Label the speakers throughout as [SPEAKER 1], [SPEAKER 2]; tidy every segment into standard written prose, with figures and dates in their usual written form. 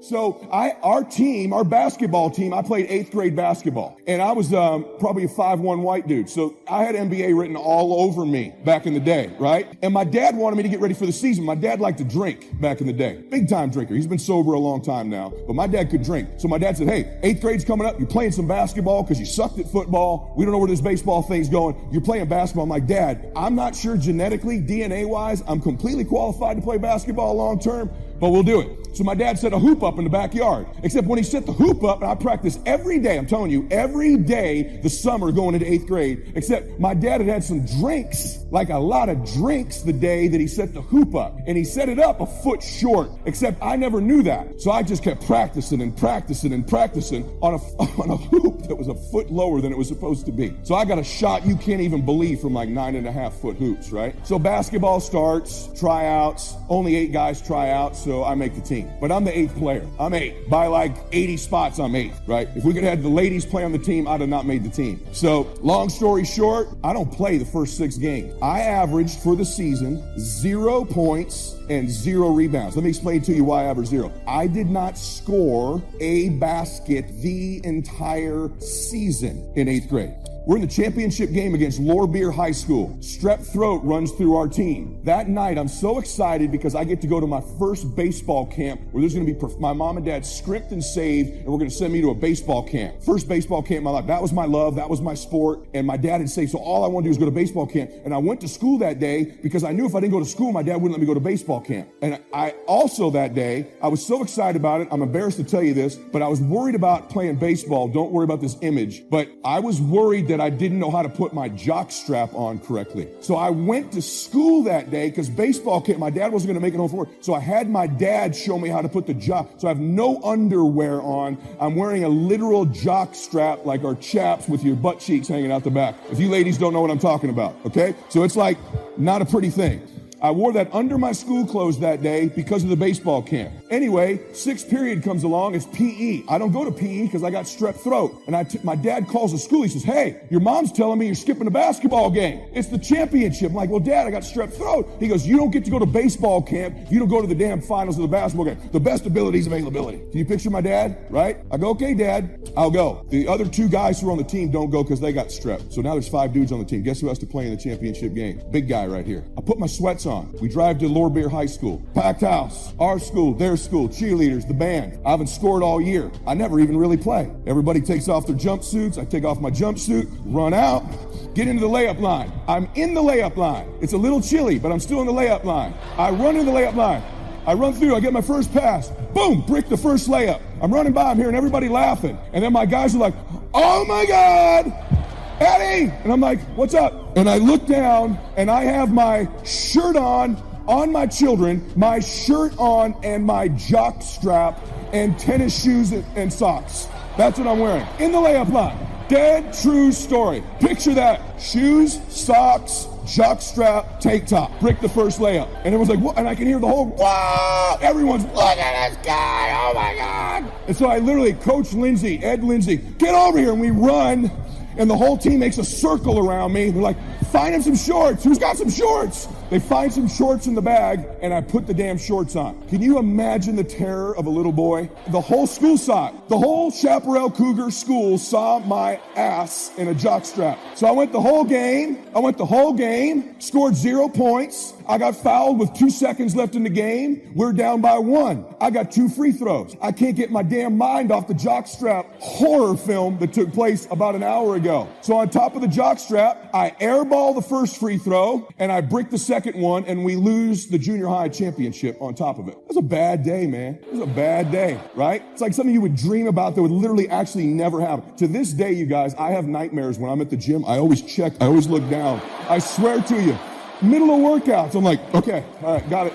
[SPEAKER 1] So our basketball team, I played 8th grade basketball, and I was probably a 5'1" white dude. So I had NBA written all over me back in the day, right? And my dad wanted me to get ready for the season. My dad liked to drink back in the day. Big time drinker. He's been sober a long time now, but my dad could drink. So my dad said, hey, 8th grade's coming up. You're playing some basketball because you sucked at football. We don't know where this baseball thing's going. You're playing basketball. I'm like, Dad, I'm not sure genetically, DNA-wise, I'm completely qualified to play basketball long term, but we'll do it. So my dad set a hoop up in the backyard. Except when he set the hoop up, and I practiced every day, I'm telling you, every day the summer going into 8th grade, except my dad had some drinks, like a lot of drinks the day that he set the hoop up. And he set it up a foot short, except I never knew that. So I just kept practicing and practicing and practicing on a hoop that was a foot lower than it was supposed to be. So I got a shot you can't even believe from like 9.5-foot hoops, right? So basketball starts, tryouts, only 8 guys try out, so I make the team. But I'm the 8th player. I'm 8. By like 80 spots, I'm 8th, right? If we could have had the ladies play on the team, I'd have not made the team. So long story short, I don't play the first 6 games. I averaged for the season 0 points and 0 rebounds. Let me explain to you why I averaged 0. I did not score a basket the entire season in 8th grade. We're in the championship game against Lorbeer High School. Strep throat runs through our team. That night, I'm so excited because I get to go to my first baseball camp where there's going to be my mom and dad scrimped and saved, and we're going to send me to a baseball camp. First baseball camp in my life. That was my love. That was my sport. And my dad had saved, so all I wanted to do was go to baseball camp. And I went to school that day because I knew if I didn't go to school, my dad wouldn't let me go to baseball camp. And I also that day, I was so excited about it. I'm embarrassed to tell you this, but I was worried about playing baseball. Don't worry about this image. But I was worried that I didn't know how to put my jock strap on correctly. So I went to school that day because baseball camp, my dad wasn't going to make it home from work. So I had my dad show me how to put the jock. So I have no underwear on. I'm wearing a literal jock strap like our chaps with your butt cheeks hanging out the back. If you ladies don't know what I'm talking about, okay? So it's like not a pretty thing. I wore that under my school clothes that day because of the baseball camp. Anyway, 6th period comes along, it's PE. I don't go to PE because I got strep throat. And my dad calls the school, he says, hey, your mom's telling me you're skipping a basketball game. It's the championship. I'm like, well, Dad, I got strep throat. He goes, you don't get to go to baseball camp. You don't go to the damn finals of the basketball game. The best ability is availability. Can you picture my dad, right? I go, okay, Dad, I'll go. The other 2 guys who are on the team don't go because they got strep. So now there's 5 dudes on the team. Guess who has to play in the championship game? Big guy right here. I put my sweats on. We drive to Lorbeer High School. Packed house. Our school, their school, cheerleaders, the band. I haven't scored all year. I never even really play. Everybody takes off their jumpsuits. I take off my jumpsuit, run out, get into the layup line. I'm in the layup line. It's a little chilly, but I'm still in the layup line. I run in the layup line. I run through, I get my first pass. Boom, brick the first layup. I'm running by, I'm hearing everybody laughing. And then my guys are like, oh my God, Eddie! And I'm like, what's up? And I look down and I have my shirt on my children, my shirt on and my jock strap and tennis shoes and socks. That's what I'm wearing. In the layup line. Dead true story. Picture that. Shoes, socks, jock strap, tank top. Brick the first layup. And everyone's like, what? And I can hear the whole, whoa! Everyone's, look at this guy, oh my God! And so I literally, Coach Lindsay, Ed Lindsay, get over here, and we run. And the whole team makes a circle around me. They're like, find him some shorts. Who's got some shorts? They find some shorts in the bag, and I put the damn shorts on. Can you imagine the terror of a little boy? The whole school saw it. The whole Chaparral Cougar school saw my ass in a jock strap. So I went the whole game, scored 0 points. I got fouled with 2 seconds left in the game. We're down by 1. I got 2 free throws. I can't get my damn mind off the jockstrap horror film that took place about an hour ago. So on top of the jockstrap, I airball the first free throw, and I brick the second one, and we lose the junior high championship on top of it. It was a bad day, man. It was a bad day, right? It's like something you would dream about that would literally actually never happen. To this day, you guys, I have nightmares when I'm at the gym. I always check. I always look down. I swear to you. Middle of workouts, I'm like, okay, all right, got it.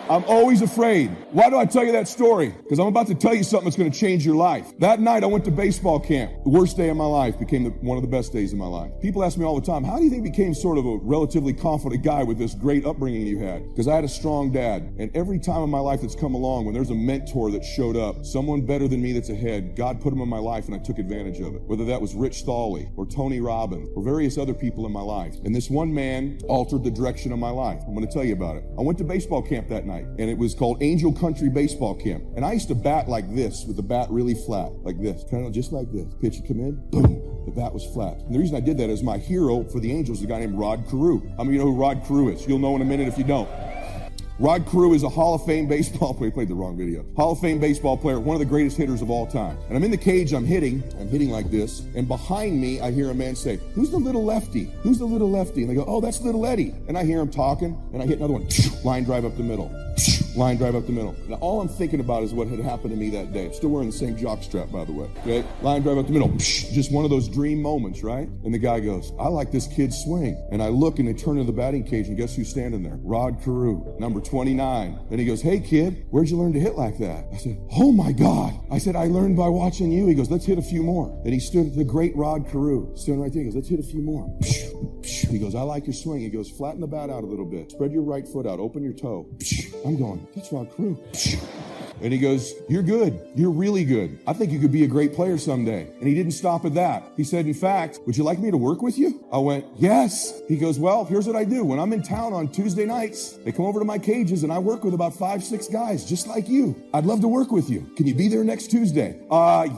[SPEAKER 1] I'm always afraid. Why do I tell you that story? Because I'm about to tell you something that's going to change your life. That night, I went to baseball camp. The worst day of my life became one of the best days of my life. People ask me all the time, how do you think you became sort of a relatively confident guy with this great upbringing you had? Because I had a strong dad. And every time in my life that's come along, when there's a mentor that showed up, someone better than me that's ahead, God put him in my life and I took advantage of it. Whether that was Rich Thawley or Tony Robbins or various other people in my life. And this one man altered the direction of my life. I'm going to tell you about it. I went to baseball camp that night. night. And it was called Angel Country Baseball Camp. And I used to bat like this, with the bat really flat, like this, kind of just like this. Pitch would come in, boom, the bat was flat. And the reason I did that is my hero for the Angels is a guy named Rod Carew. How many of you know who Rod Carew is? You'll know in a minute if you don't. Rod Carew is a Hall of Fame baseball player. Played the wrong video. Hall of Fame baseball player, one of the greatest hitters of all time. And I'm in the cage, I'm hitting like this, and behind me, I hear a man say, "Who's the little lefty? Who's the little lefty?" And they go, "Oh, that's little Eddie." And I hear him talking, and I hit another one, line drive up the middle. Line drive up the middle. Now, all I'm thinking about is what had happened to me that day. I'm still wearing the same jock strap, by the way. Okay? Line drive up the middle. Just one of those dream moments, right? And the guy goes, "I like this kid's swing." And I look and they turn to the batting cage, and guess who's standing there? Rod Carew, number 29. And he goes, "Hey, kid, where'd you learn to hit like that?" I said, "Oh, my God." I said, "I learned by watching you." He goes, "Let's hit a few more." And he stood, the great Rod Carew, stood right there. He goes, "Let's hit a few more." He goes, "I like your swing." He goes, "Flatten the bat out a little bit. Spread your right foot out. Open your toe." I'm going, "That's Rod Carew." And he goes, "You're good. You're really good. I think you could be a great player someday." And he didn't stop at that. He said, "In fact, would you like me to work with you?" I went, "Yes." He goes, "Well, here's what I do. When I'm in town on Tuesday nights, they come over to my cages and I work with about 5-6 guys just like you. I'd love to work with you. Can you be there next Tuesday?"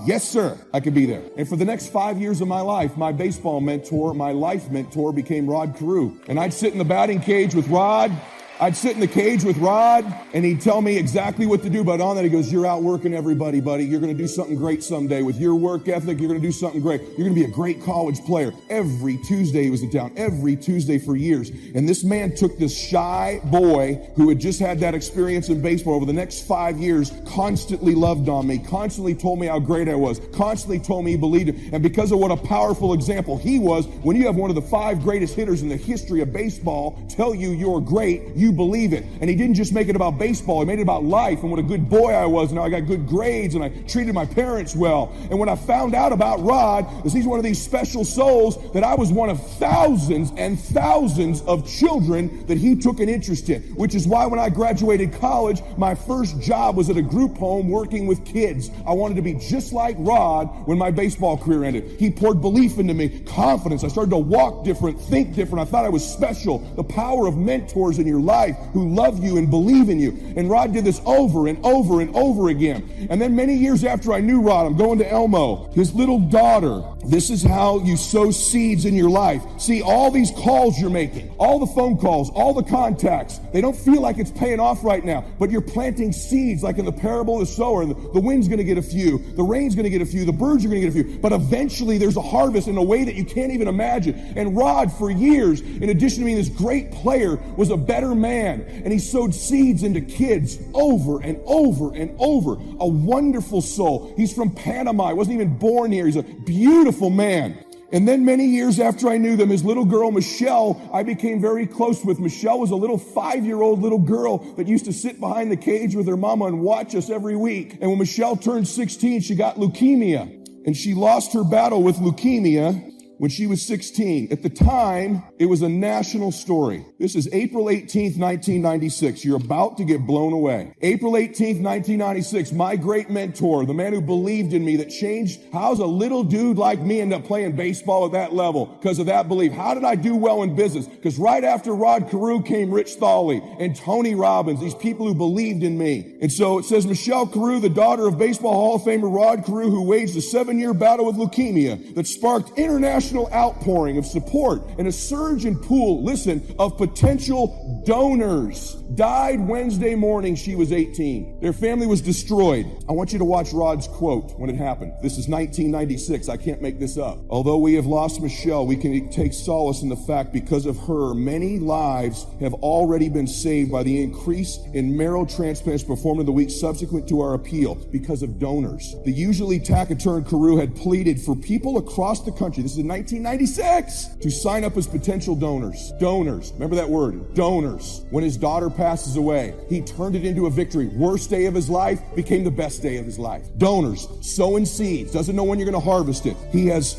[SPEAKER 1] Yes, sir. I could be there. And for the next 5 years of my life, my baseball mentor, my life mentor became Rod Carew. And I'd sit in the batting cage with Rod. I'd sit in the cage with Rod, and he'd tell me exactly what to do. But on that, he goes, "You're out working everybody, buddy. You're going to do something great someday. With your work ethic, you're going to do something great. You're going to be a great college player." Every Tuesday he was in town, every Tuesday for years. And this man took this shy boy who had just had that experience in baseball over the next 5 years, constantly loved on me, constantly told me how great I was, constantly told me he believed it. And because of what a powerful example he was, when you have one of the 5 greatest hitters in the history of baseball tell you you're great, you believe it. And he didn't just make it about baseball, he made it about life and what a good boy I was, and now I got good grades and I treated my parents well. And when I found out about Rod, is he's one of these special souls that I was one of thousands and thousands of children that he took an interest in, which is why when I graduated college, my first job was at a group home working with kids. I wanted to be just like Rod when my baseball career ended. He poured belief into me, confidence. I started to walk different, think different. I thought I was special. The power of mentors in your life who love you and believe in you. And Rod did this over and over and over again. And then many years after I knew Rod, I'm going to Elmo, his little daughter. This is how you sow seeds in your life. See, all these calls you're making, all the phone calls, all the contacts, they don't feel like it's paying off right now, but you're planting seeds like in the parable of the sower. The wind's going to get a few, the rain's going to get a few, the birds are going to get a few, but eventually there's a harvest in a way that you can't even imagine. And Rod, for years, in addition to being this great player, was a better man, and he sowed seeds into kids over and over and over. A wonderful soul. He's from Panama. He wasn't even born here. He's a beautiful man. And then many years after I knew them, his little girl, Michelle, I became very close with. Michelle was a little 5-year-old little girl that used to sit behind the cage with her mama and watch us every week. And when Michelle turned 16, she got leukemia. And she lost her battle with leukemia when she was 16. At the time, it was a national story. This is April 18th, 1996. You're about to get blown away. April 18th, 1996, my great mentor, the man who believed in me, that changed, how's a little dude like me end up playing baseball at that level? Because of that belief. How did I do well in business? Because right after Rod Carew came Rich Thawley and Tony Robbins, these people who believed in me. And so it says, Michelle Carew, the daughter of Baseball Hall of Famer Rod Carew, who waged a 7-year battle with leukemia that sparked international outpouring of support and a surge in pool, listen, of potential donors, died Wednesday morning. She was 18. Their family was destroyed. I want you to watch Rod's quote when it happened. This is 1996. I can't make this up. Although we have lost Michelle, we can take solace in the fact because of her, many lives have already been saved by the increase in marrow transplants performed in the week subsequent to our appeal because of donors. The usually taciturn Carew had pleaded for people across the country, this is in 1996, to sign up as potential donors. Donors. Remember that word. Donors. When his daughter passes away, he turned it into a victory. Worst day of his life became the best day of his life. Donors. Sowing seeds. Doesn't know when you're going to harvest it. He has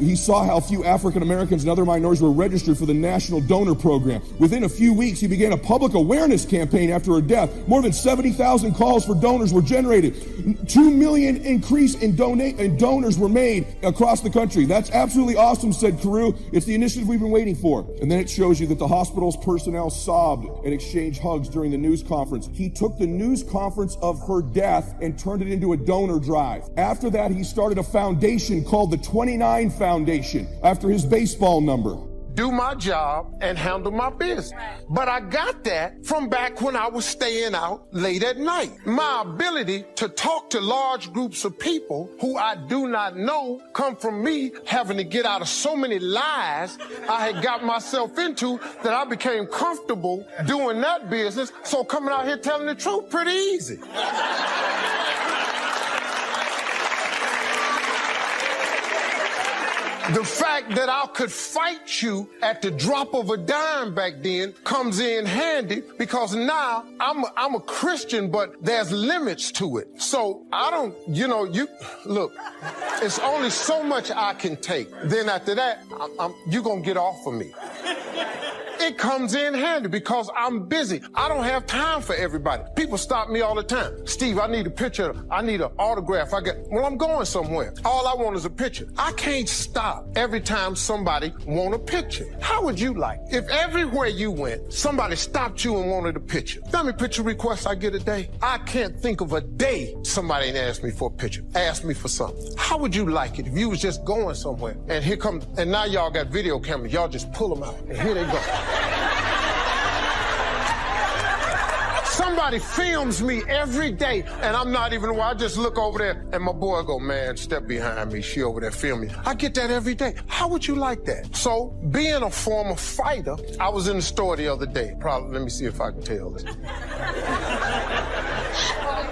[SPEAKER 1] He saw how few African Americans and other minorities were registered for the National Donor Program. Within a few weeks, he began a public awareness campaign after her death. More than 70,000 calls for donors were generated. 2 million increase in donors were made across the country. That's absolutely awesome, said Carew. It's the initiative we've been waiting for. And then it shows you that the hospital's personnel sobbed and exchanged hugs during the news conference. He took the news conference of her death and turned it into a donor drive. After that, he started a foundation called the 29 Foundation after his baseball number.
[SPEAKER 2] Do my job and handle my business. But I got that from back when I was staying out late at night. My ability to talk to large groups of people who I do not know come from me having to get out of so many lies I had got myself into that I became comfortable doing that business. So coming out here telling the truth, pretty easy. The fact that I could fight you at the drop of a dime back then comes in handy because now I'm a Christian, but there's limits to it. So I don't, look, it's only so much I can take. Then after that, you're going to get off of me. It comes in handy because I'm busy. I don't have time for everybody. People stop me all the time. Steve, I need a picture. I need an autograph. I'm going somewhere. All I want is a picture. I can't stop every time somebody want a picture. How would you like if everywhere you went, somebody stopped you and wanted a picture? How many picture requests I get a day? I can't think of a day somebody ain't asked me for a picture, asked me for something. How would you like it if you was just going somewhere and here comes, and now y'all got video cameras. Y'all just pull them out and here they go. Somebody films me every day, and I'm not even aware. I just look over there, and my boy go, man, step behind me. She over there filming. I get that every day. How would you like that? So, being a former fighter, I was in the store the other day. Probably, let me see if I can tell this.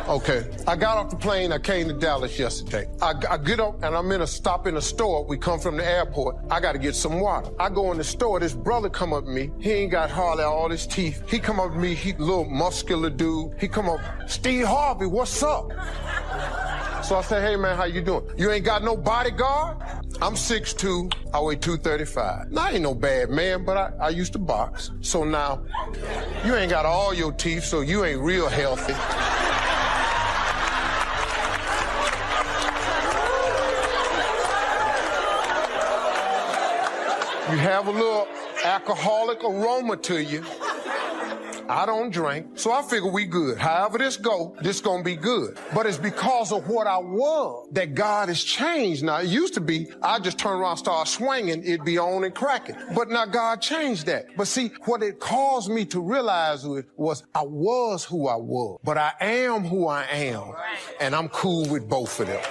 [SPEAKER 2] Okay, I got off the plane. I came to Dallas yesterday. I get up and I'm in a stop in a store. We come from the airport. I got to get some water. I go in the store. This brother come up to me. He ain't got hardly all his teeth. He come up to me. He little muscular dude. He come up, Steve Harvey, what's up? So I say, hey man, how you doing? You ain't got no bodyguard? I'm 6'2", I weigh 235. Now I ain't no bad man, but I used to box. So now, you ain't got all your teeth, so you ain't real healthy. You have a little alcoholic aroma to you. I don't drink, so I figure we good. However this gonna be good. But it's because of what I was that God has changed. Now, it used to be, I just turn around, start swinging, it'd be on and cracking. But now God changed that. But see, what it caused me to realize was I was who I was, but I am who I am, and I'm cool with both of them.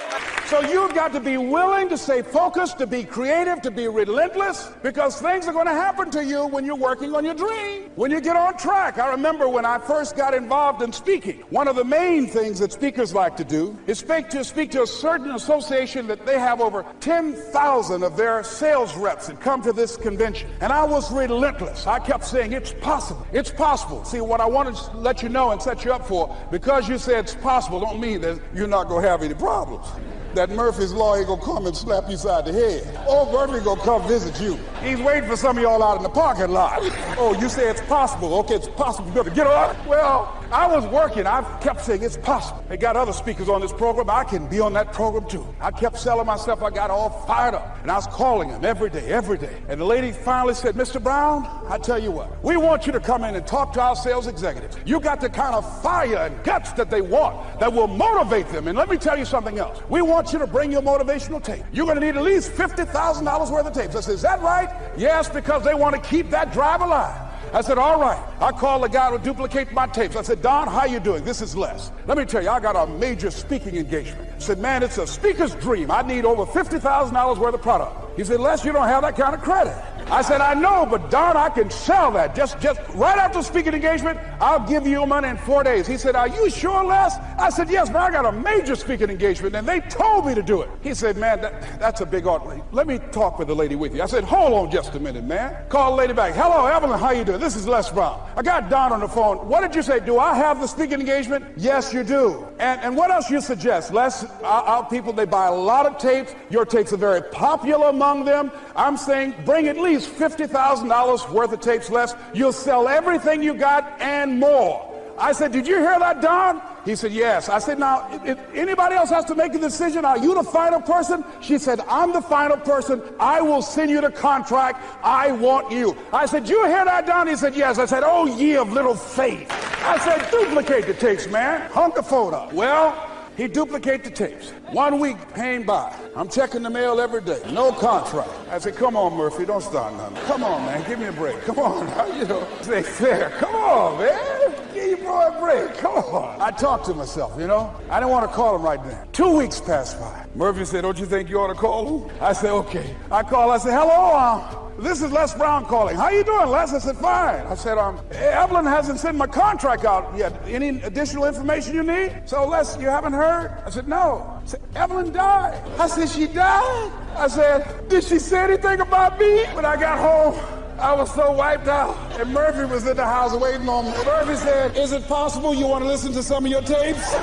[SPEAKER 3] So you've got to be willing to stay focused, to be creative, to be relentless, because things are going to happen to you when you're working on your dream, when you get on track. I remember when I first got involved in speaking, one of the main things that speakers like to do is speak to a certain association that they have over 10,000 of their sales reps that come to this convention. And I was relentless. I kept saying, it's possible. It's possible. See, what I wanted to let you know and set you up for, because you said it's possible, don't mean that you're not going to have any problems. That Murphy's Law ain't gonna come and slap you side the head. Oh, Murphy gonna come visit you. He's waiting for some of y'all out in the parking lot. Oh, you say it's possible. Okay, it's possible. You better get up. Well, I was working. I kept saying it's possible. They got other speakers on this program. I can be on that program too. I kept selling myself. I got all fired up. And I was calling them every day. And the lady finally said, Mr. Brown, I tell you what, we want you to come in and talk to our sales executives. You got the kind of fire and guts that they want that will motivate them. And let me tell you something else. We want you to bring your motivational tape. You're going to need at least $50,000 worth of tapes. I said, is that right? Yes, because they want to keep that drive alive. I said, all right. I called the guy to duplicate my tapes. I said, Don, how you doing? This is Les. Let me tell you, I got a major speaking engagement. I said, man, it's a speaker's dream. I need over $50,000 worth of product. He said, Les, you don't have that kind of credit. I said, I know, but Don, I can sell that. Just right after speaking engagement, I'll give you your money in 4 days. He said, are you sure, Les? I said, yes, man, I got a major speaking engagement, and they told me to do it. He said, man, that's a big order. Let me talk with the lady with you. I said, hold on just a minute, man. Call the lady back. Hello, Evelyn, how you doing? This is Les Brown. I got Don on the phone. What did you say? Do I have the speaking engagement? Yes, you do. And what else you suggest? Les, our people, they buy a lot of tapes. Your tapes are very popular among them. I'm saying bring at least $50,000 worth of tapes, Les. You'll sell everything you got and more. I said, did you hear that, Don? He said, yes. I said, now, if anybody else has to make a decision, are you the final person? She said, I'm the final person. I will send you the contract. I want you. I said, you hear that, Don? He said, yes. I said, oh, ye of little faith. I said, duplicate the tapes, man. Hunk the phone up. Well, he duplicated the tapes. 1 week came by. I'm checking the mail every day. No contract. I said, come on, Murphy, don't start nothing. Come on, man, give me a break. Come on, you know, stay fair. Come on, man. Give your boy a break. Come on. I talked to myself, you know. I didn't want to call him right then. 2 weeks passed by. Murphy said, don't you think you ought to call him? I said, okay. I called. I said, hello, this is Les Brown calling. How you doing, Les? I said, fine. I said, Evelyn hasn't sent my contract out yet. Any additional information you need? So, Les, you haven't heard? I said, no. I said, Evelyn died. I said, she died? I said, did she say anything about me? When I got home, I was so wiped out. And Murphy was in the house waiting on me. Murphy said, is it possible you want to listen to some of your tapes?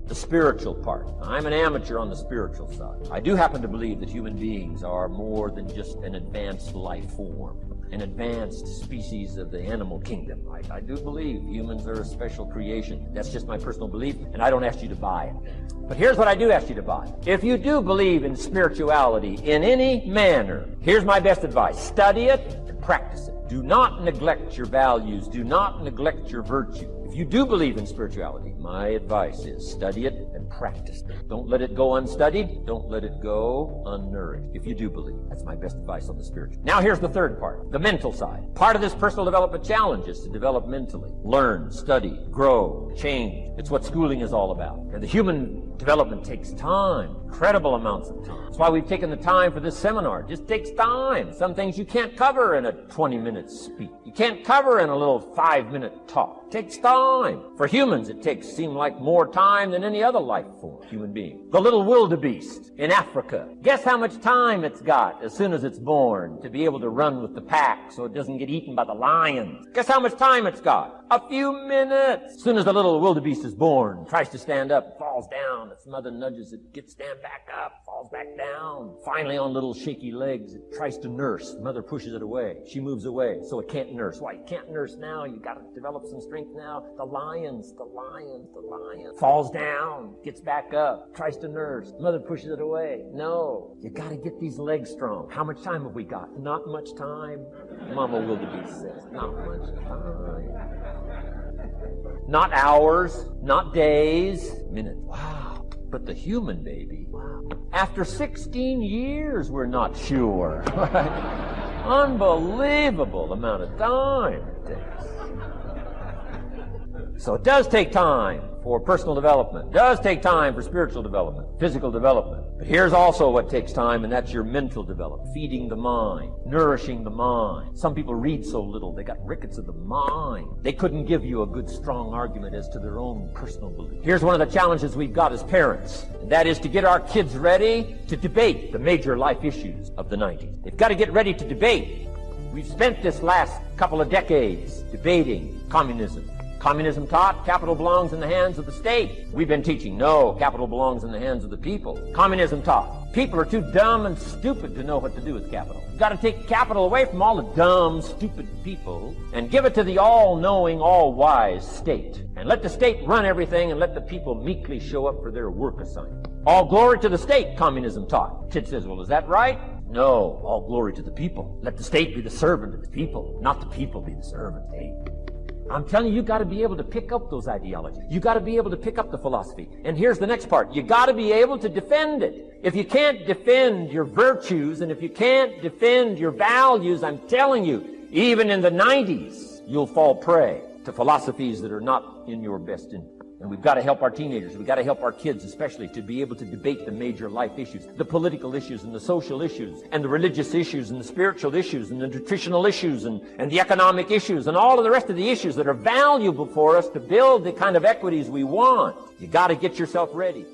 [SPEAKER 4] The spiritual part. I'm an amateur on the spiritual side. I do happen to believe that human beings are more than just an advanced life form, an advanced species of the animal kingdom. I do believe humans are a special creation. That's just my personal belief, and I don't ask you to buy it. But here's what I do ask you to buy. If you do believe in spirituality in any manner, here's my best advice. Study it and practice it. Do not neglect your values. Do not neglect your virtue. If you do believe in spirituality, my advice is study it and practice it. Don't let it go unstudied. Don't let it go unnourished. If you do believe, that's my best advice on the spiritual. Now here's the third part, the mental side. Part of this personal development challenge is to develop mentally. Learn, study, grow, change. It's what schooling is all about. And the human development takes time, incredible amounts of time. That's why we've taken the time for this seminar. It just takes time. Some things you can't cover in a 20-minute speech. You can't cover in a little 5-minute talk. It takes time. For humans, it seem like more time than any other life form, human being. The little wildebeest in Africa. Guess how much time it's got as soon as it's born to be able to run with the pack so it doesn't get eaten by the lions? Guess how much time it's got? A few minutes. As soon as the little wildebeest is born, tries to stand up, falls down. Its mother nudges it, gets stand back up, falls back down. Finally, on little shaky legs, it tries to nurse. Mother pushes it away. She moves away, so it can't nurse. Why? You can't nurse now. You got to develop some strength now. The lions. Falls down, gets back up, tries to nurse. Mother pushes it away. No, you got to get these legs strong. How much time have we got? Not much time. Mama wildebeest says, not much time. Not hours, not days, minutes. Wow. But the human baby, wow. After 16 years, we're not sure. Unbelievable amount of time it takes. So it does take time for personal development. It does take time for spiritual development, physical development. But here's also what takes time, and that's your mental development. Feeding the mind, nourishing the mind. Some people read so little, they got rickets of the mind. They couldn't give you a good, strong argument as to their own personal belief. Here's one of the challenges we've got as parents, and that is to get our kids ready to debate the major life issues of the 90s. They've got to get ready to debate. We've spent this last couple of decades debating communism. Communism taught capital belongs in the hands of the state. We've been teaching, no, capital belongs in the hands of the people. Communism taught people are too dumb and stupid to know what to do with capital. You've got to take capital away from all the dumb, stupid people and give it to the all-knowing, all-wise state. And let the state run everything and let the people meekly show up for their work assignment. All glory to the state, communism taught. Kid says, well, is that right? No, all glory to the people. Let the state be the servant of the people, not the people be the servant. Hey. I'm telling you, you got to be able to pick up those ideologies. You got to be able to pick up the philosophy. And here's the next part. You got to be able to defend it. If you can't defend your virtues and if you can't defend your values, I'm telling you, even in the 90s, you'll fall prey to philosophies that are not in your best interest. And we've got to help our teenagers. We've got to help our kids especially to be able to debate the major life issues, the political issues and the social issues and the religious issues and the spiritual issues and the nutritional issues and the economic issues and all of the rest of the issues that are valuable for us to build the kind of equities we want. You got to get yourself ready.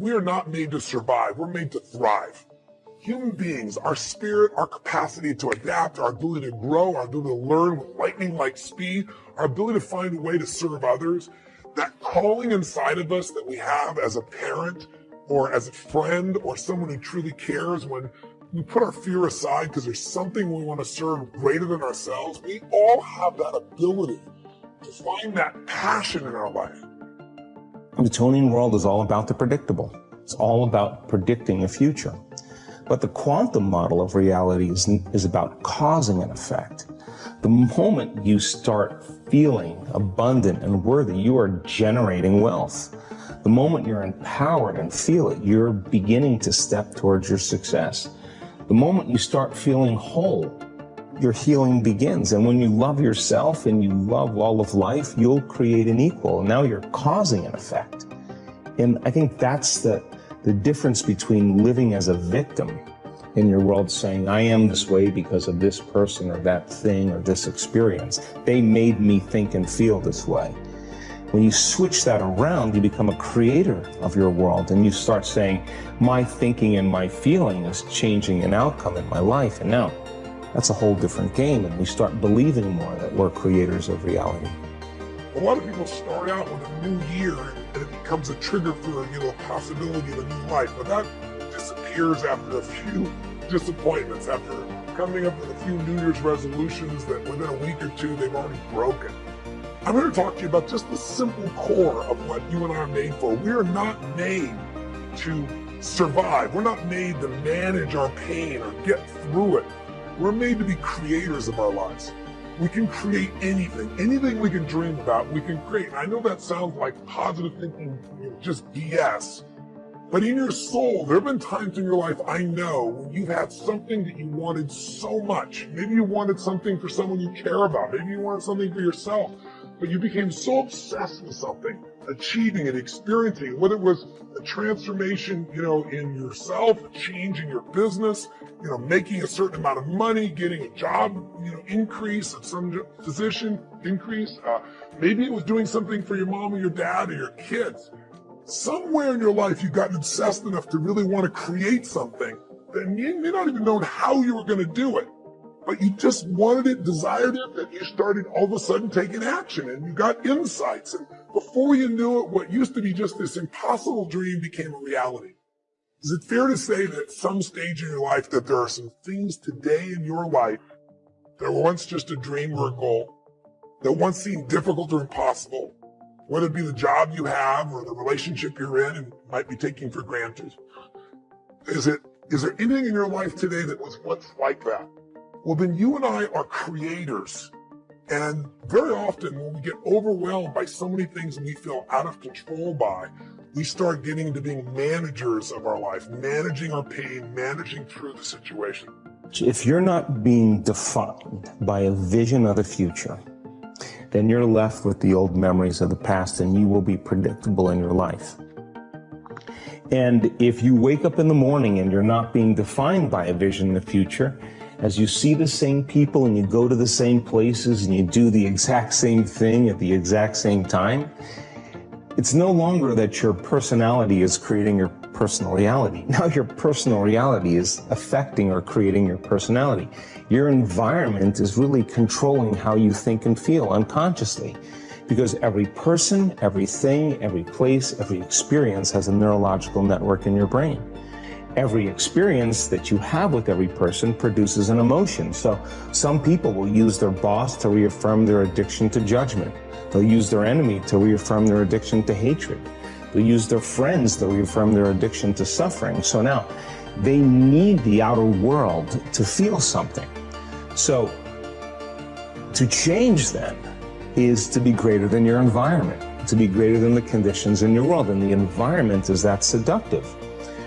[SPEAKER 5] We are not made to survive, we're made to thrive. Human beings, our spirit, our capacity to adapt, our ability to grow, our ability to learn with lightning-like speed, our ability to find a way to serve others, that calling inside of us that we have as a parent or as a friend or someone who truly cares, when we put our fear aside because there's something we want to serve greater than ourselves, we all have that ability to find that passion in our life.
[SPEAKER 6] The Newtonian world is all about the predictable. It's all about predicting the future. But the quantum model of reality is about causing an effect. The moment you start feeling abundant and worthy, you are generating wealth. The moment you're empowered and feel it, you're beginning to step towards your success. The moment you start feeling whole, your healing begins. And when you love yourself and you love all of life, you'll create an equal. And now you're causing an effect. And I think that's the difference between living as a victim in your world, saying, I am this way because of this person or that thing or this experience. They made me think and feel this way. When you switch that around, you become a creator of your world, and you start saying, my thinking and my feeling is changing an outcome in my life. And now that's a whole different game, and we start believing more that we're creators of reality.
[SPEAKER 5] A lot of people start out with a new year and it becomes a trigger for, the possibility of a new life, but that disappears after a few disappointments, after coming up with a few New Year's resolutions that within a week or two they've already broken. I'm here to talk to you about just the simple core of what you and I are made for. We are not made to survive. We're not made to manage our pain or get through it. We're made to be creators of our lives. We can create anything we can dream about, we can create. I know that sounds like positive thinking, just BS, but in your soul, there have been times in your life, I know, when you've had something that you wanted so much. Maybe you wanted something for someone you care about. Maybe you wanted something for yourself, but you became so obsessed with something, achieving it, experiencing it, whether it was a transformation, in yourself, a change in your business, making a certain amount of money, getting a job, increase of some position, increase. Maybe it was doing something for your mom or your dad or your kids. Somewhere in your life, you've gotten obsessed enough to really want to create something that you may not even know how you were going to do it, but you just wanted it, desired it, and you started all of a sudden taking action, and you got insights. And before you knew it, what used to be just this impossible dream became a reality. Is it fair to say that at some stage in your life that there are some things today in your life that were once just a dream or a goal, that once seemed difficult or impossible, whether it be the job you have or the relationship you're in and might be taking for granted? Is there anything in your life today that was once like that? Well, then you and I are creators. And very often when we get overwhelmed by so many things and we feel out of control by, we start getting into being managers of our life, managing our pain, managing through the situation.
[SPEAKER 6] If you're not being defined by a vision of the future, then you're left with the old memories of the past, and you will be predictable in your life. And if you wake up in the morning and you're not being defined by a vision in the future, as you see the same people and you go to the same places and you do the exact same thing at the exact same time, it's no longer that your personality is creating your personal reality. Now your personal reality is affecting or creating your personality. Your environment is really controlling how you think and feel unconsciously, because every person, everything, every place, every experience has a neurological network in your brain. Every experience that you have with every person produces an emotion. So some people will use their boss to reaffirm their addiction to judgment. They'll use their enemy to reaffirm their addiction to hatred. They'll use their friends to reaffirm their addiction to suffering. So now they need the outer world to feel something. So to change then is to be greater than your environment, to be greater than the conditions in your world. And the environment is that seductive.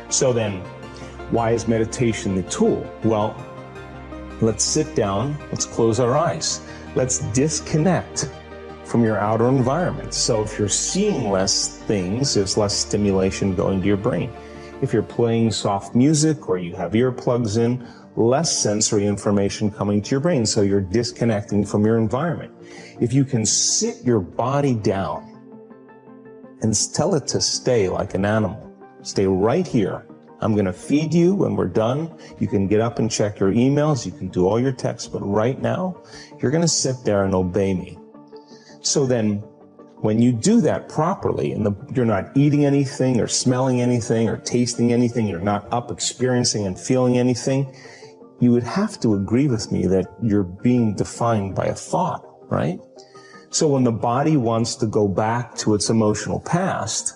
[SPEAKER 6] So then, why is meditation the tool? Well, let's sit down, let's close our eyes. Let's disconnect from your outer environment. So if you're seeing less things, there's less stimulation going to your brain. If you're playing soft music or you have earplugs in, less sensory information coming to your brain. So you're disconnecting from your environment. If you can sit your body down and tell it to stay like an animal, stay right here. I'm going to feed you when we're done. You can get up and check your emails. You can do all your texts. But right now, you're going to sit there and obey me. So then, when you do that properly, and you're not eating anything or smelling anything or tasting anything, you're not up experiencing and feeling anything, you would have to agree with me that you're being defined by a thought, right? So when the body wants to go back to its emotional past,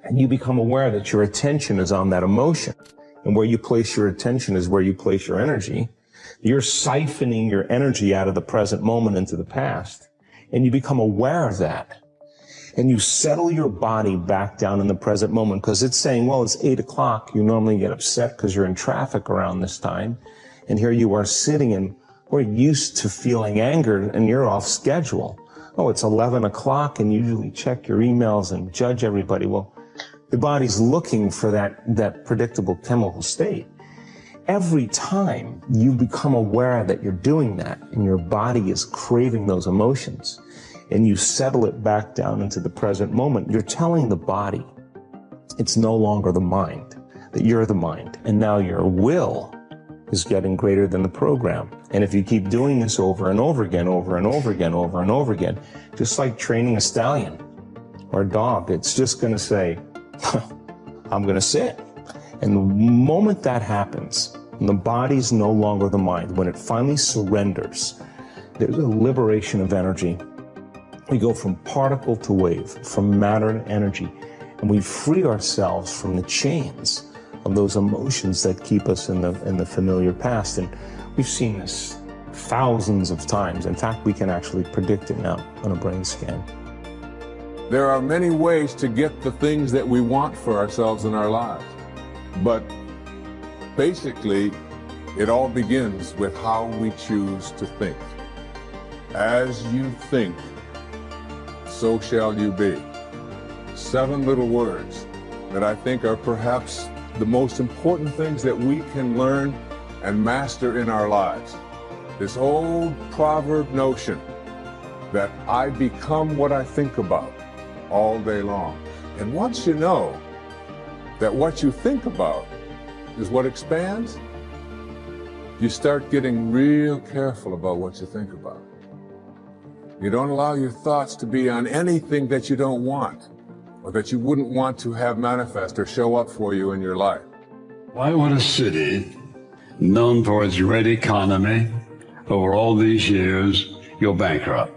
[SPEAKER 6] and you become aware that your attention is on that emotion, and where you place your attention is where you place your energy, you're siphoning your energy out of the present moment into the past, and you become aware of that. and you settle your body back down in the present moment, because it's saying, well, it's 8 o'clock. You normally get upset because you're in traffic around this time. And here you are sitting, and we're used to feeling angered, and you're off schedule. Oh, it's 11 o'clock, and you usually check your emails and judge everybody. Well, the body's looking for that predictable chemical state. Every time you become aware that you're doing that, and your body is craving those emotions, and you settle it back down into the present moment, you're telling the body it's no longer the mind, that you're the mind, and now your will is getting greater than the program. And if you keep doing this over and over again, over and over again, over and over again, just like training a stallion or a dog, it's just going to say, I'm going to sit. And the moment that happens, and the body's no longer the mind, when it finally surrenders, there's a liberation of energy. We go from particle to wave, from matter to energy, and we free ourselves from the chains of those emotions that keep us in the familiar past. And we've seen this thousands of times. In fact, we can actually predict it now on a brain scan.
[SPEAKER 7] There are many ways to get the things that we want for ourselves in our lives. But basically, it all begins with how we choose to think. As you think, so shall you be. 7 little words that I think are perhaps the most important things that we can learn and master in our lives. This old proverb notion that I become what I think about all day long. And once you know that what you think about is what expands, you start getting real careful about what you think about. You don't allow your thoughts to be on anything that you don't want, or that you wouldn't want to have manifest or show up for you in your life.
[SPEAKER 8] Why would a city known for its great economy over all these years go bankrupt?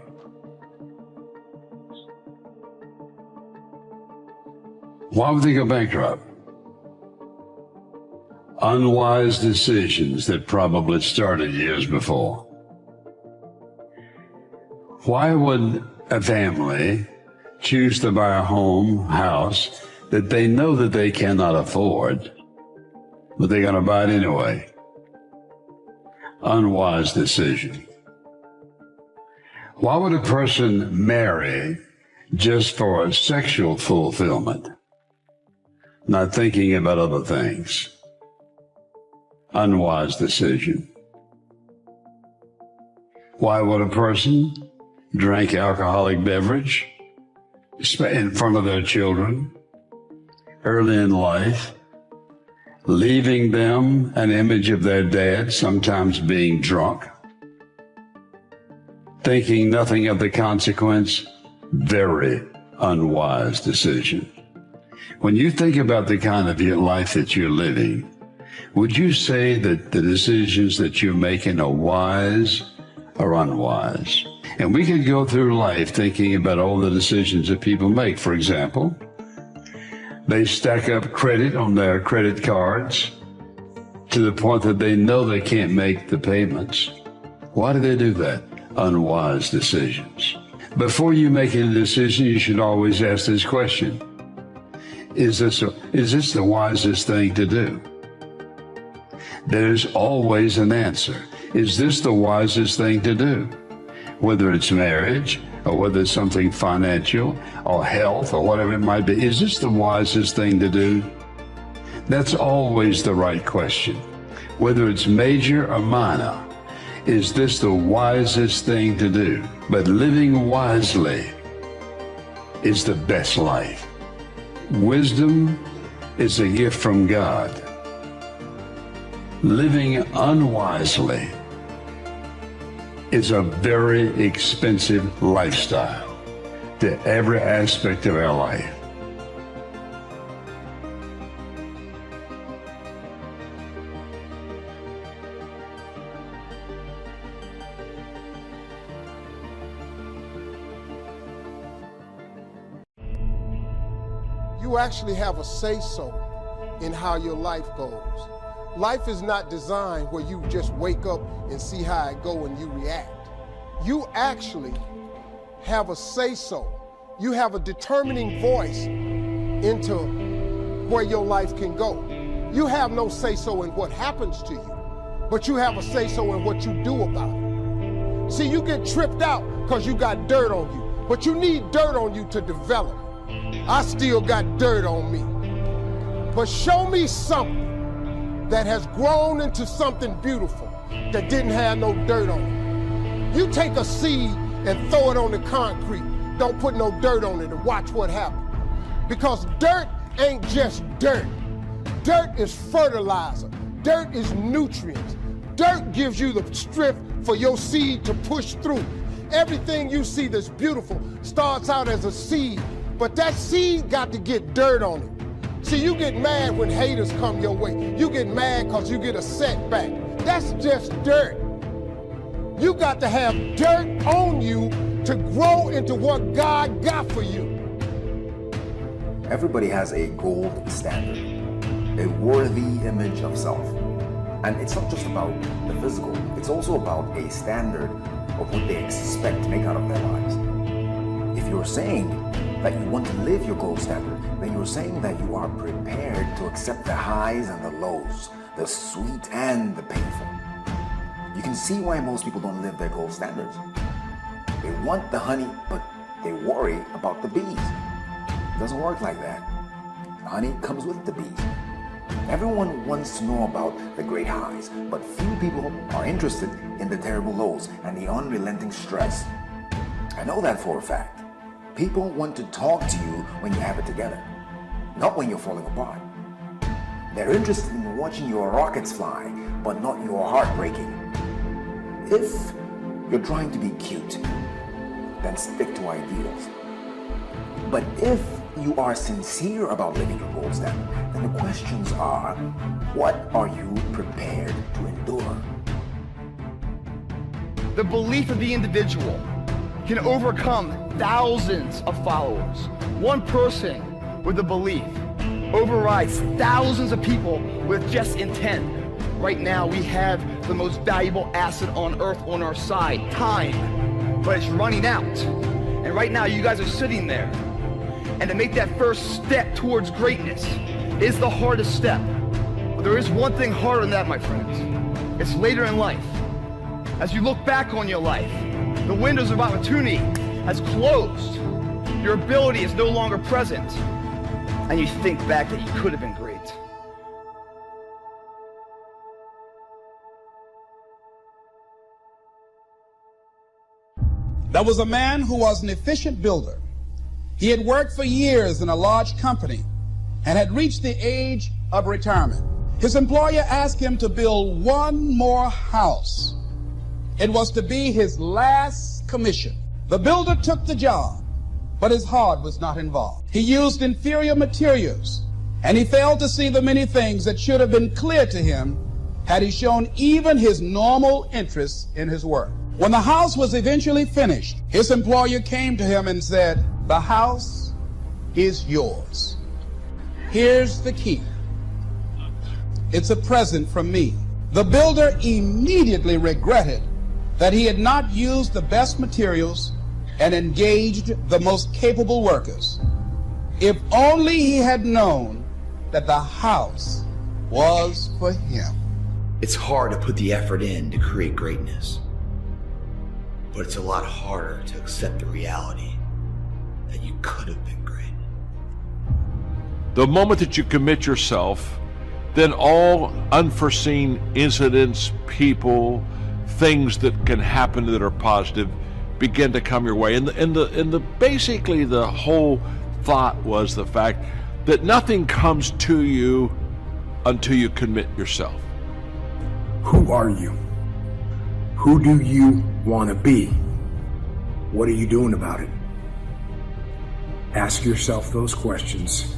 [SPEAKER 8] Why would they go bankrupt? Unwise decisions that probably started years before. Why would a family choose to buy a house that they know that they cannot afford, but they're going to buy it anyway? Unwise decision. Why would a person marry just for sexual fulfillment, not thinking about other things? Unwise decision. Why would a person drink alcoholic beverage in front of their children early in life, leaving them an image of their dad, sometimes being drunk, thinking nothing of the consequence? Very unwise decision. When you think about the kind of your life that you're living, would you say that the decisions that you're making are wise or unwise? And we could go through life thinking about all the decisions that people make. For example, they stack up credit on their credit cards to the point that they know they can't make the payments. Why do they do that? Unwise decisions. Before you make any decision, you should always ask this question. Is this the wisest thing to do? There's always an answer. Is this the wisest thing to do? Whether it's marriage, or whether it's something financial, or health, or whatever it might be, is this the wisest thing to do? That's always the right question. Whether it's major or minor, is this the wisest thing to do? But living wisely is the best life. Wisdom is a gift from God. Living unwisely is a very expensive lifestyle to every aspect of our life.
[SPEAKER 2] You actually have a say-so in how your life goes. Life is not designed where you just wake up and see how it go and you react. You actually have a say-so you have a determining voice into where your life can go. You have no say-so in what happens to you, but you have a say-so in what you do about it. See, you get tripped out because you got dirt on you, but you need dirt on you to develop. I still got dirt on me. But show me something that has grown into something beautiful that didn't have no dirt on it. You take a seed and throw it on the concrete. Don't put no dirt on it and watch what happens. Because dirt ain't just dirt. Dirt is fertilizer. Dirt is nutrients. Dirt gives you the strength for your seed to push through. Everything you see that's beautiful starts out as a seed, but that seed got to get dirt on it. See, you get mad when haters come your way. You get mad because you get a setback. That's just dirt. You got to have dirt on you to grow into what God got for you.
[SPEAKER 9] Everybody has a gold standard, a worthy image of self. And it's not just about the physical, it's also about a standard of what they expect to make out of their lives. If you're saying that you want to live your gold standard, then you're saying that you are prepared to accept the highs and the lows, the sweet and the painful. You can see why most people don't live their gold standards. They want the honey, but they worry about the bees. It doesn't work like that. Honey comes with the bees. Everyone wants to know about the great highs, but few people are interested in the terrible lows and the unrelenting stress. I know that for a fact. People want to talk to you when you have it together, not when you're falling apart. They're interested in watching your rockets fly, but not your heart breaking. If you're trying to be cute, then stick to ideals. But if you are sincere about living your gold standard, then the questions are, what are you prepared to endure?
[SPEAKER 10] The belief of the individual can overcome thousands of followers. One person with a belief overrides thousands of people with just intent. Right now, we have the most valuable asset on earth on our side, time, but it's running out. And right now, you guys are sitting there. And to make that first step towards greatness is the hardest step. But there is one thing harder than that, my friends. It's later in life. As you look back on your life, the windows of opportunity has closed. Your ability is no longer present. And you think back that you could have been great.
[SPEAKER 3] There was a man who was an efficient builder. He had worked for years in a large company and had reached the age of retirement. His employer asked him to build one more house. It was to be his last commission. The builder took the job, but his heart was not involved. He used inferior materials, and he failed to see the many things that should have been clear to him had he shown even his normal interest in his work. When the house was eventually finished, his employer came to him and said, "The house is yours. Here's the key. It's a present from me." The builder immediately regretted that he had not used the best materials and engaged the most capable workers. If only he had known that the house was for him.
[SPEAKER 11] It's hard to put the effort in to create greatness, but it's a lot harder to accept the reality that you could have been great.
[SPEAKER 12] The moment that you commit yourself, then all unforeseen incidents, people, things that can happen that are positive begin to come your way. And basically the whole thought was the fact that nothing comes to you until you commit yourself.
[SPEAKER 13] Who are you? Who do you want to be? What are you doing about it? Ask yourself those questions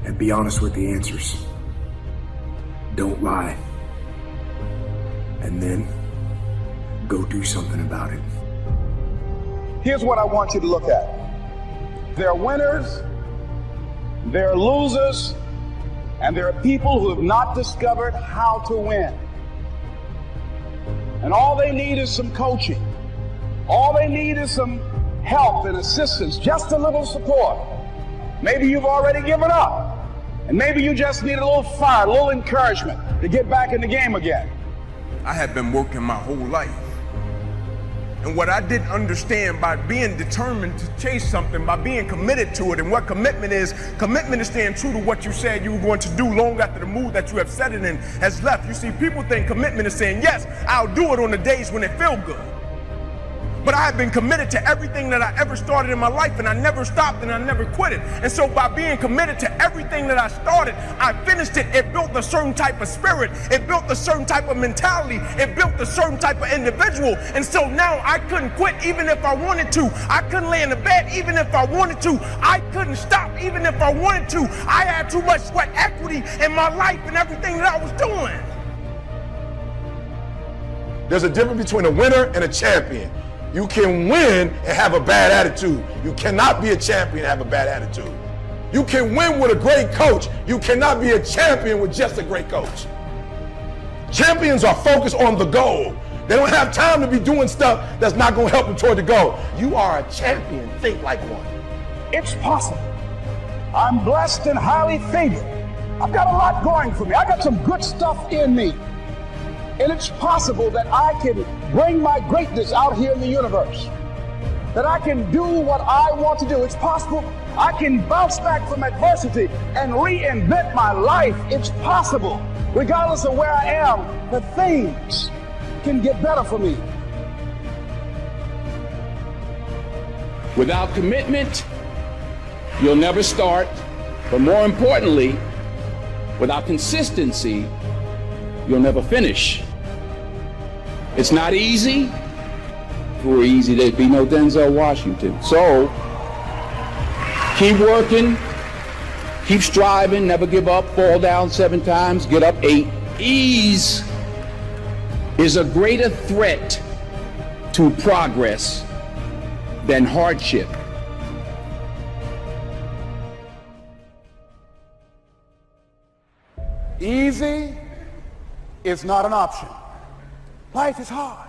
[SPEAKER 13] and be honest with the answers. Don't lie. And then go do something about it.
[SPEAKER 3] Here's what I want you to look at. There are winners, there are losers, and there are people who have not discovered how to win. And all they need is some coaching. All they need is some help and assistance, just a little support. Maybe you've already given up, and maybe you just need a little fire, a little encouragement to get back in the game again.
[SPEAKER 14] I had been working my whole life. And what I didn't understand, by being determined to chase something, by being committed to it, and what commitment is staying true to what you said you were going to do long after the mood that you have set it in has left. You see, people think commitment is saying, yes, I'll do it on the days when it feels good. But I have been committed to everything that I ever started in my life, and I never stopped and I never quit it. And so by being committed to everything that I started, I finished it. It built a certain type of spirit. It built a certain type of mentality. It built a certain type of individual. And so now I couldn't quit even if I wanted to. I couldn't lay in the bed even if I wanted to. I couldn't stop even if I wanted to. I had too much sweat equity in my life and everything that I was doing.
[SPEAKER 15] There's a difference between a winner and a champion. You can win and have a bad attitude. You cannot be a champion and have a bad attitude. You can win with a great coach. You cannot be a champion with just a great coach. Champions are focused on the goal. They don't have time to be doing stuff that's not going to help them toward the goal. You are a champion. Think like one.
[SPEAKER 3] It's possible. I'm blessed and highly favored. I've got a lot going for me. I got some good stuff in me. And it's possible that I can bring my greatness out here in the universe. That I can do what I want to do. It's possible I can bounce back from adversity and reinvent my life. It's possible, regardless of where I am, that things can get better for me.
[SPEAKER 16] Without commitment, you'll never start. But more importantly, without consistency, you'll never finish. It's not easy. If it were easy, there'd be no Denzel Washington. So, keep working, keep striving, never give up, fall down 7 times, get up 8. Ease is a greater threat to progress than hardship.
[SPEAKER 3] Easy is not an option. Life is hard.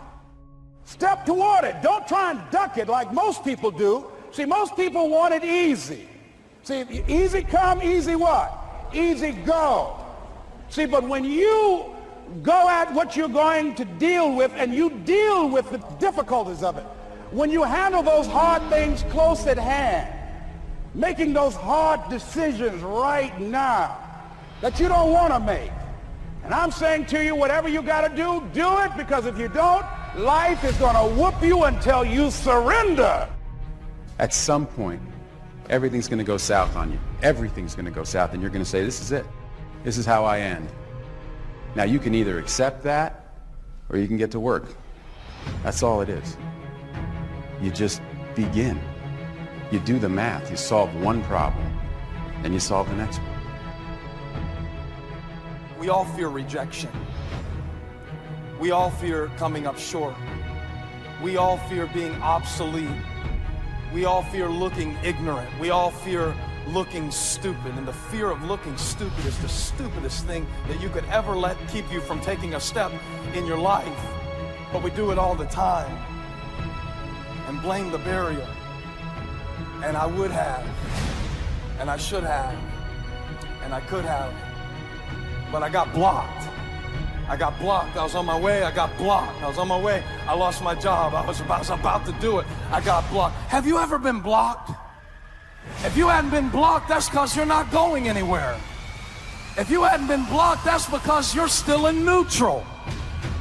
[SPEAKER 3] Step toward it. Don't try and duck it like most people do. See, most people want it easy. See, easy come, easy what? Easy go. See, but when you go at what you're going to deal with and you deal with the difficulties of it, when you handle those hard things close at hand, making those hard decisions right now that you don't want to make, and I'm saying to you, whatever you got to do it, because if you don't, life is going to whoop you until you surrender.
[SPEAKER 17] At some point, everything's going to go south on you. Everything's going to go south, and you're going to say, this is it. This is how I end. Now, you can either accept that, or you can get to work. That's all it is. You just begin. You do the math. You solve one problem, then you solve the next one.
[SPEAKER 18] We all fear rejection. We all fear coming up short. We all fear being obsolete. We all fear looking ignorant. We all fear looking stupid. And the fear of looking stupid is the stupidest thing that you could ever let keep you from taking a step in your life. But we do it all the time and blame the barrier. And I would have, and I should have, and I could have. But I got blocked. I got blocked. I was on my way. I got blocked. I was on my way. I lost my job. I was about to do it. I got blocked. Have you ever been blocked? If you hadn't been blocked, that's because you're not going anywhere. If you hadn't been blocked, that's because you're still in neutral.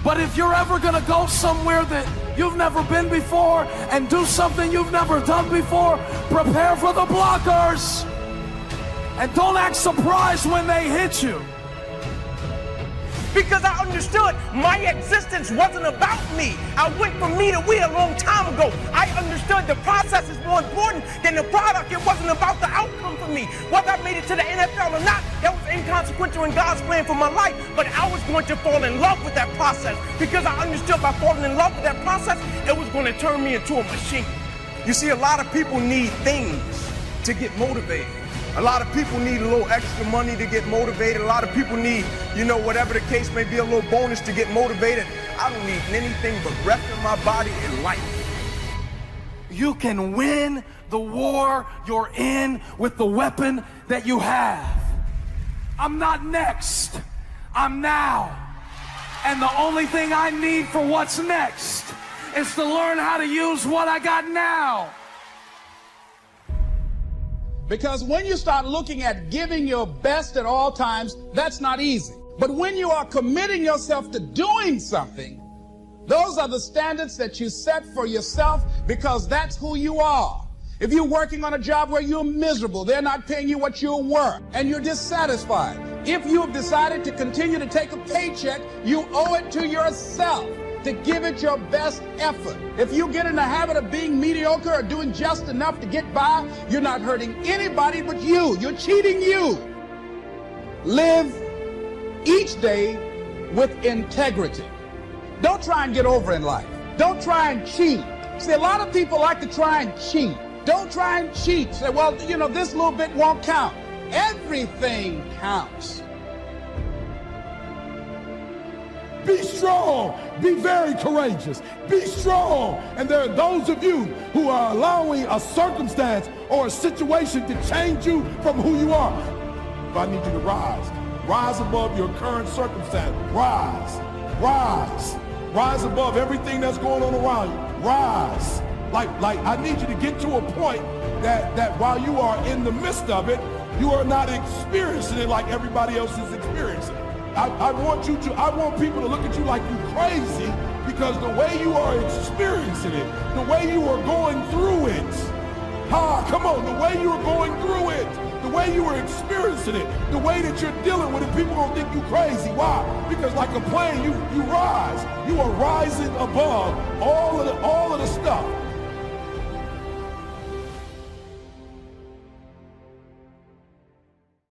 [SPEAKER 18] But if you're ever going to go somewhere that you've never been before and do something you've never done before, prepare for the blockers. And don't act surprised when they hit you.
[SPEAKER 19] Because I understood my existence wasn't about me. I went from me to we a long time ago. I understood the process is more important than the product. It wasn't about the outcome for me. Whether I made it to the NFL or not, that was inconsequential in God's plan for my life. But I was going to fall in love with that process because I understood by falling in love with that process, it was going to turn me into a machine. You see, a lot of people need things to get motivated. A lot of people need a little extra money to get motivated. A lot of people need, whatever the case may be, a little bonus to get motivated. I don't need anything but breath in my body and life.
[SPEAKER 18] you can win the war you're in with the weapon that you have. I'm not next, I'm now. And the only thing I need for what's next is to learn how to use what I got now.
[SPEAKER 3] Because when you start looking at giving your best at all times, that's not easy. But when you are committing yourself to doing something, those are the standards that you set for yourself, because that's who you are. If you're working on a job where you're miserable, they're not paying you what you're worth, and you're dissatisfied. If you have decided to continue to take a paycheck, you owe it to yourself to give it your best effort. If you get in the habit of being mediocre or doing just enough to get by, you're not hurting anybody but you. You're cheating you. Live each day with integrity. Don't try and get over in life. Don't try and cheat. See, a lot of people like to try and cheat. Don't try and cheat. Say, well, you know, this little bit won't count. Everything counts.
[SPEAKER 15] Be strong. Be very courageous. Be strong. And there are those of you who are allowing a circumstance or a situation to change you from who you are. I need you to rise. Rise above your current circumstance. Rise. Rise. Rise above everything that's going on around you. Rise. Like I need you to get to a point that while you are in the midst of it, you are not experiencing it like everybody else is experiencing it. I want people to look at you like you're crazy, because the way you are experiencing it, the way you are going through it, come on, the way you are going through it, the way you are experiencing it, the way that you're dealing with it, people don't think you crazy. Why? Because like a plane, you rise. You are rising above all of the stuff.